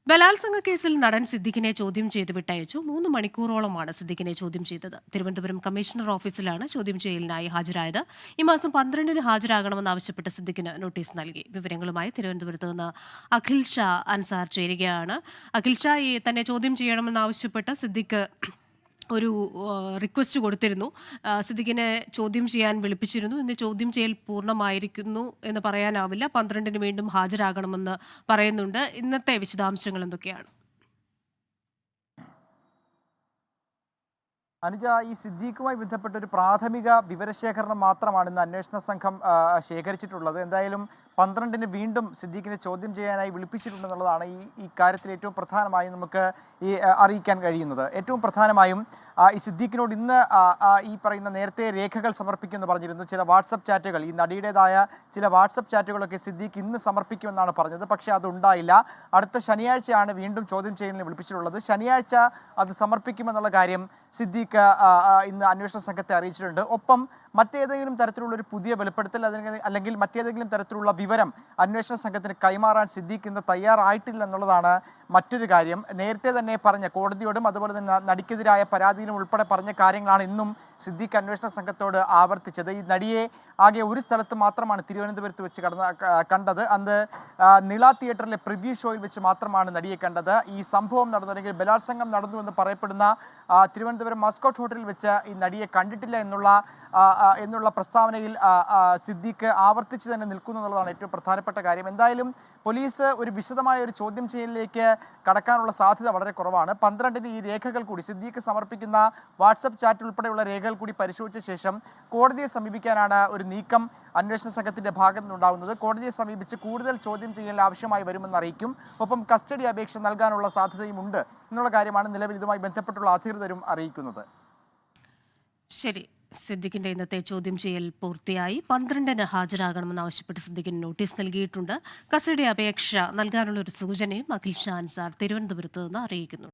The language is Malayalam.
ബലാത്സംഗ കേസിൽ നടൻ സിദ്ദിഖിനെ ചോദ്യം ചെയ്ത് വിട്ടയച്ചു. 3 മണിക്കൂറോളമാണ് സിദ്ദിഖിനെ ചോദ്യം ചെയ്തത്. തിരുവനന്തപുരം കമ്മീഷണർ ഓഫീസിലാണ് ചോദ്യം ചെയ്യലിനായി ഹാജരായത്. ഈ മാസം 12-ന് ഹാജരാകണമെന്നാവശ്യപ്പെട്ട് സിദ്ദിഖിന് നോട്ടീസ് നൽകി. വിവരങ്ങളുമായി തിരുവനന്തപുരത്ത് നിന്ന് അഖിൽ ഷാ അൻസാർ ചേരുകയാണ്. അഖിൽ ഷാ, തന്നെ ചോദ്യം ചെയ്യണമെന്നാവശ്യപ്പെട്ട് സിദ്ദിഖ് ഒരു റിക്വസ്റ്റ് കൊടുത്തിരുന്നു. സിദ്ദിഖിനെ ചോദ്യം ചെയ്യാൻ വിളിപ്പിച്ചിരുന്നു. ഇന്ന് ചോദ്യം ചെയ്യൽ പൂർണ്ണമായിരിക്കുന്നു എന്ന് പറയാനാവില്ല. 12-ന് വീണ്ടും ഹാജരാകണമെന്ന് പറയുന്നുണ്ട്. ഇന്നത്തെ വിശദാംശങ്ങൾ എന്തൊക്കെയാണ്? അനുജ, ഈ സിദ്ദീഖുമായി ബന്ധപ്പെട്ട ഒരു പ്രാഥമിക വിവരശേഖരണം മാത്രമാണ് ഇന്ന് അന്വേഷണ സംഘം ശേഖരിച്ചിട്ടുള്ളത്. എന്തായാലും 12-ന് വീണ്ടും സിദ്ദീഖിനെ ചോദ്യം ചെയ്യാനായി വിളിപ്പിച്ചിട്ടുണ്ടെന്നുള്ളതാണ് ഈ കാര്യത്തിൽ ഏറ്റവും പ്രധാനമായും നമുക്ക് അറിയിക്കാൻ കഴിയുന്നത്. ഏറ്റവും പ്രധാനമായും ഈ സിദ്ദീഖിനോട് ഇന്ന് ഈ പറയുന്ന നേരത്തെ രേഖകൾ സമർപ്പിക്കുമെന്ന് പറഞ്ഞിരുന്നു. ചില വാട്സപ്പ് ചാറ്റുകൾ, ഈ നടിയുടേതായ ചില വാട്സപ്പ് ചാറ്റുകളൊക്കെ സിദ്ദീഖ് ഇന്ന് സമർപ്പിക്കുമെന്നാണ് പറഞ്ഞത്. പക്ഷേ അതുണ്ടായില്ല. അടുത്ത ശനിയാഴ്ചയാണ് വീണ്ടും ചോദ്യം ചെയ്യലിന് വിളിപ്പിച്ചിട്ടുള്ളത്. ശനിയാഴ്ച അത് സമർപ്പിക്കുമെന്നുള്ള കാര്യം സിദ്ദീഖ് ഇന്ന് അന്വേഷണ സംഘത്തെ അറിയിച്ചിട്ടുണ്ട്. ഒപ്പം മറ്റേതെങ്കിലും തരത്തിലുള്ള ഒരു പുതിയ വെളിപ്പെടുത്തൽ അല്ലെങ്കിൽ മറ്റേതെങ്കിലും തരത്തിലുള്ള വിവരം അന്വേഷണ സംഘത്തിന് കൈമാറാൻ സിദ്ദീഖ് ഇന്ന് തയ്യാറായിട്ടില്ല എന്നുള്ളതാണ് മറ്റൊരു കാര്യം. നേരത്തെ തന്നെ പറഞ്ഞ കോടതിയോടും അതുപോലെ തന്നെ നടിക്കെതിരായ പരാതിയിലും ഉൾപ്പെടെ പറഞ്ഞ കാര്യങ്ങളാണ് ഇന്നും സിദ്ദീഖ് അന്വേഷണ സംഘത്തോട് ആവർത്തിച്ചത്. ഈ നടിയെ ആകെ ഒരു സ്ഥലത്ത് മാത്രമാണ് തിരുവനന്തപുരത്ത് വെച്ച് കണ്ടത്. അന്ന് നിള തിയേറ്ററിലെ പ്രിവ്യൂ ഷോയിൽ വെച്ച് മാത്രമാണ് നടിയെ കണ്ടത്. ഈ സംഭവം നടന്നു, അല്ലെങ്കിൽ ബലാത്സംഗം നടന്നു എന്ന് പറയപ്പെടുന്ന തിരുവനന്തപുരം മസ്കോട്ട് ഹോട്ടലിൽ വെച്ച് ഈ നടിയെ കണ്ടിട്ടില്ല എന്നുള്ള പ്രസ്താവനയിൽ സിദ്ദീഖ് ആവർത്തിച്ച് തന്നെ നിൽക്കുന്നു എന്നുള്ളതാണ് ഏറ്റവും പ്രധാനപ്പെട്ട കാര്യം. എന്തായാലും പോലീസ് ഒരു വിശദമായ ഒരു ചോദ്യം ചെയ്യലിലേക്ക് കടക്കാനുള്ള സാധ്യത വളരെ കുറവാണ്. 12-ന് ഈ രേഖകൾ കൂടി, സിദ്ദീഖ് സമർപ്പിക്കുന്ന വാട്സപ്പ് ചാറ്റ് ഉൾപ്പെടെയുള്ള രേഖകൾ കൂടി പരിശോധിച്ച ശേഷം കോടതിയെ സമീപിക്കാനാണ് ഒരു നീക്കം അന്വേഷണ സംഘത്തിന്റെ ഭാഗത്തു നിന്നുണ്ടാകുന്നത്. കോടതിയെ സമീപിച്ച് കൂടുതൽ ചോദ്യം ചെയ്യൽ ആവശ്യമായി വരുമെന്ന് അറിയിക്കും. ഒപ്പം കസ്റ്റഡി അപേക്ഷ നൽകാനുള്ള സാധ്യതയും ഉണ്ട് എന്നുള്ള കാര്യമാണ് നിലവിൽ ഇതുമായി ബന്ധപ്പെട്ടുള്ള അധികൃതരും അറിയിക്കുന്നത്. ശരി, സിദ്ദിഖിന്റെ ഇന്നത്തെ ചോദ്യം ചെയ്യൽ പൂർത്തിയായി. 12-ന് ഹാജരാകണമെന്നാവശ്യപ്പെട്ട് സിദ്ദിഖിന് നോട്ടീസ് നൽകിയിട്ടുണ്ട്. കസ്റ്റഡി അപേക്ഷ നൽകാനുള്ള ഒരു സൂചനയും അഖിൽ ഷാ അൻസാർ തിരുവനന്തപുരത്ത് നിന്ന് അറിയിക്കുന്നു.